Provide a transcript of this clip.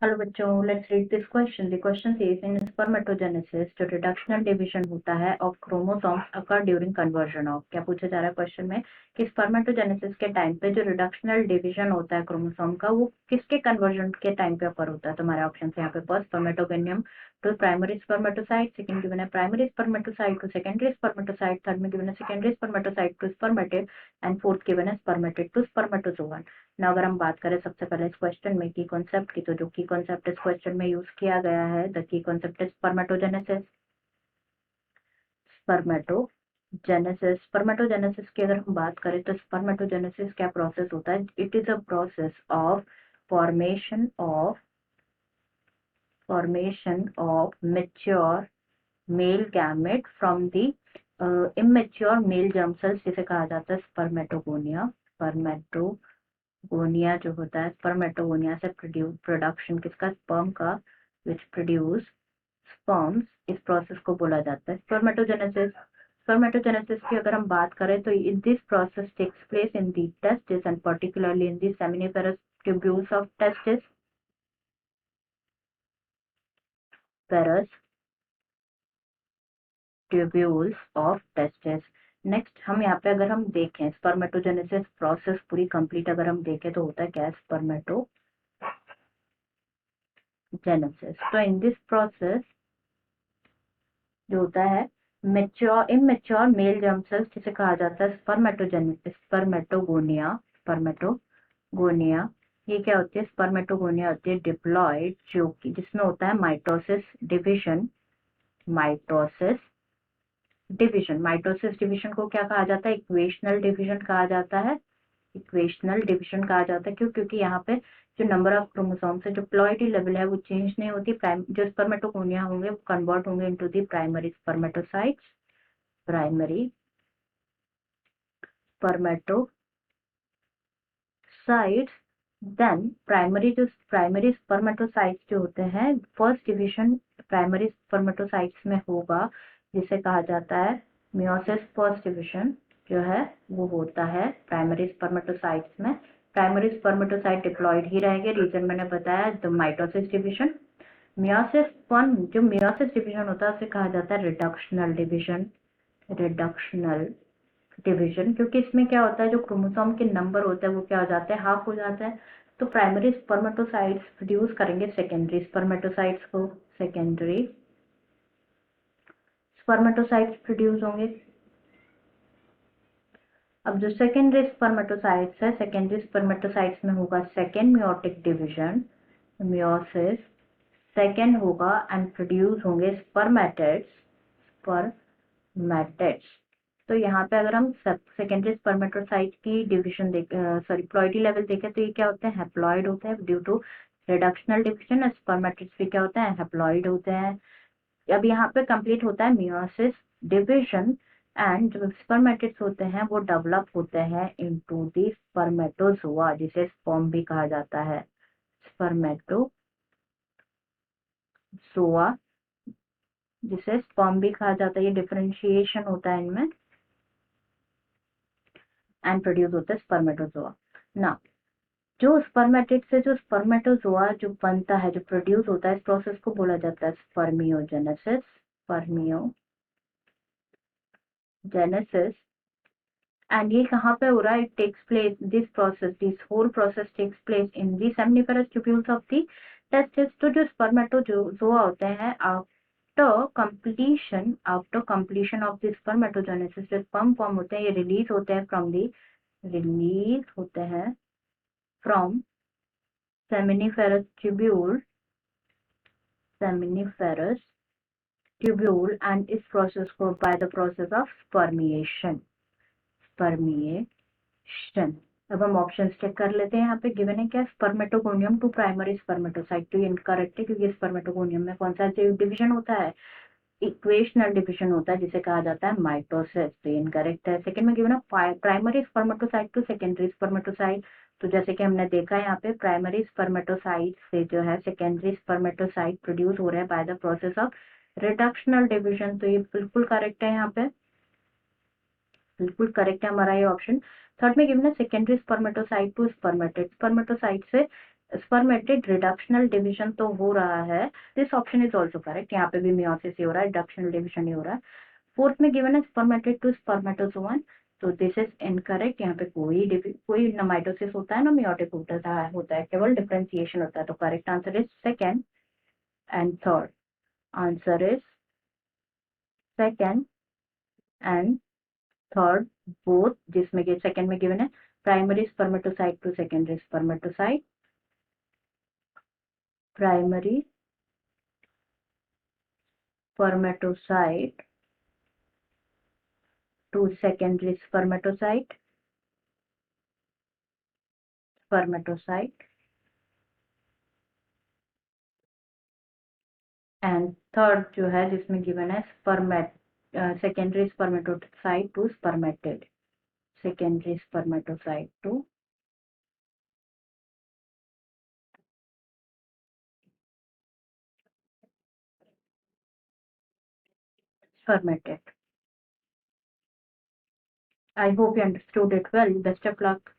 Hello बच्चों, let's read this question. The question says in spermatogenesis जो reductional division होता है of chromosomes occur during conversion of. क्या पूछा जा रहा है क्वेश्चन में कि स्पर्मेटोजेनेसिस के टाइम पे जो रिडक्शनल डिवीजन होता है क्रोमोसोम का वो किसके कन्वर्जन के टाइम पे अकर होता है। तो हमारे ऑप्शन है यहाँ पे first spermatogonium to primary spermatocyte, second given है primary spermatocyte to secondary spermatocyte, third में गिवन है secondary spermatocyte to spermatid and fourth given है स्पर्मेटेड टू स्पर्मेटोजोवन। ना अगर हम बात करें सबसे पहले इस क्वेश्चन में की कॉन्सेप्ट की, तो जो की कॉन्सेप्ट इस क्वेश्चन में यूज किया गया है the key concept is spermatogenesis. Spermatogenesis की अगर हम बात करें तो स्पर्मेटोजेनेसिस क्या प्रोसेस होता है? It is a process of formation of mature male gamete from the immature male germ cells, जिसे कहा जाता है स्पर्मेटोगोनिया। स्पर्मेटोगोनिया जो होता है, स्पर्मेटोगोनिया से प्रोडक्शन किसका? स्पर्म का, विच प्रोड्यूस स्पर्म्स। इस प्रोसेस को बोला जाता है स्पर्मेटोजेनेसिस। स्पर्मेटोजेनेसिस की अगर हम बात करें तो this process takes place in the testis and particularly in the seminiferous tubules of testis. Ferous tubules of testis. Next हम यहाँ पे अगर हम देखें स्पर्मेटोजेनेसिस प्रोसेस पूरी कंप्लीट अगर हम देखें तो होता है क्या? स्पर्मेटोजेनेसिस। तो इन दिस प्रोसेस जो होता है mature immature male germ cells, जिसे कहा जाता है स्पर्मेटोगोनिया। ये क्या होती है? स्पर्मेटोगोनिया होती है डिप्लॉइड, जो कि जिसमें होता है माइटोसिस डिवीजन को क्या कहा जाता है? इक्वेशनल डिवीजन कहा जाता है। क्यों? क्योंकि यहाँ पे जो नंबर ऑफ क्रोमोसोम्स है, जो प्लॉइडी लेवल है वो चेंज नहीं होती। जो स्पर्मेटोगोनिया होंगे वो कन्वर्ट होंगे into the primary spermatocytes. Then primary spermatocytes जो होते हैं, फर्स्ट डिवीजन प्राइमरी स्पर्मेटोसाइट्स में होगा, जिसे कहा जाता है मियोसिस। फर्स्ट डिवीजन जो है वो होता है प्राइमरी स्पर्मेटोसाइट्स में। प्राइमरी स्पर्मेटोसाइट डिप्लॉइड ही रहेंगे, रीजन मैंने बताया द माइटोसिस डिवीजन। जो मियोसिस डिवीजन होता है उसे कहा जाता है रिडक्शनल डिवीजन, क्योंकि इसमें क्या होता है, जो क्रोमोसोम के नंबर होता है वो क्या हो जाता है? हाफ हो जाता है। तो प्राइमरी स्पर्मेटोसाइट्स प्रोड्यूस करेंगे सेकेंडरी स्पर्मेटोसाइट्स को, सेकेंडरी स्पर्मेटोसाइट्स प्रोड्यूस होंगे। अब जो सेकेंडरी स्पर्मेटोसाइट्स है, सेकेंडरी स्पर्मेटोसाइट्स में होगा second meiotic division, meiosis second होगा एंड प्रोड्यूस होंगे स्पर्मेटेड्स। तो यहाँ पे अगर हम सेकेंडरी स्पर्मेटोसाइट की डिवीजन प्लॉइडी लेवल देखें तो ये क्या होते हैं? हैप्लॉइड होते हैं due to reductional division. Spermatids भी क्या होते हैं? हैप्लॉइड होते हैं। अब यहाँ पे कंप्लीट होता है मियोसिस डिवीजन एंड जो स्पर्मेटिड्स होते हैं वो डेवलप होते हैं इनटू दी स्पर्मेटोजोआ, जिसे स्पर्म भी कहा जाता है। स्पर्मेटोजोआ जिसे स्पर्म भी कहा जाता है, ये डिफरेंशिएशन होता है इनमें एंड प्रोड्यूस होता है स्पर्मेटोजोआ। ना जो स्पर्मेटिड से जो स्पर्मेटोजोआ जो बनता है, जो प्रोड्यूस होता है, इस प्रोसेस को बोला जाता है स्पर्मियोजेनेसिस। एंड ये कहाँ पे हो रहा है? It takes place this whole process takes place in the seminiferous tubules of the testis. तो जो स्पर्मेटोजोआ होते हैं after completion of the spermatogenesis, जो स्पर्म फॉर्म होते हैं ये रिलीज होते हैं फ्रॉम seminiferous tubule and इस प्रोसेस को by the process of spermiation। अब हम ऑप्शंस चेक कर लेते हैं। यहाँ पे गिवन है क्या? Spermatogonium to primary spermatocyte. तो ये इनकरेक्ट है, क्योंकि स्पर्मेटोगोनियम में कौन सा डिवीजन होता है? इक्वेशनल डिवीजन होता है, जिसे कहा जाता है माइटोसिस। तो ये इनकरेक्ट है। सेकंड में गिवन है primary spermatocyte to secondary spermatocyte. तो जैसे कि हमने देखा है यहाँ पे प्राइमरी स्पर्मेटोसाइट से जो है सेकेंडरी स्पर्मेटोसाइट प्रोड्यूस हो रहे हैं by the process of reductional division. तो ये बिल्कुल करेक्ट है, यहाँ पे बिल्कुल करेक्ट है हमारा ये ऑप्शन। थर्ड में गिवन है secondary spermatocyte to spermatid. Spermatocyte से स्पर्मेटेड रिडक्शनल डिविजन तो हो रहा है, this option is also correct, यहाँ पे भी मियोसिस ही हो रहा है, रिडक्शनल डिविजन ही हो रहा है। फोर्थ में गिवन है स्पर्मेटेड टू स्पर्मेटोजोवन, तो दिस इज इनकरेक्ट, यहाँ पे कोई ना माइटोसिस होता है ना मियोटिक होता है, केवल डिफरेंशिएशन होता है, तो correct answer is second and third. Answer is second and third both, जिसमें कि सेकेंड में गिवन है primary spermatocyte to secondary spermatocyte, primary spermatocyte to secondary spermatocyte and third जो है जिसमें गिवन है secondary spermatocyte to spermatid, secondary spermatocyte to spermated. I hope you understood it well. Best of luck.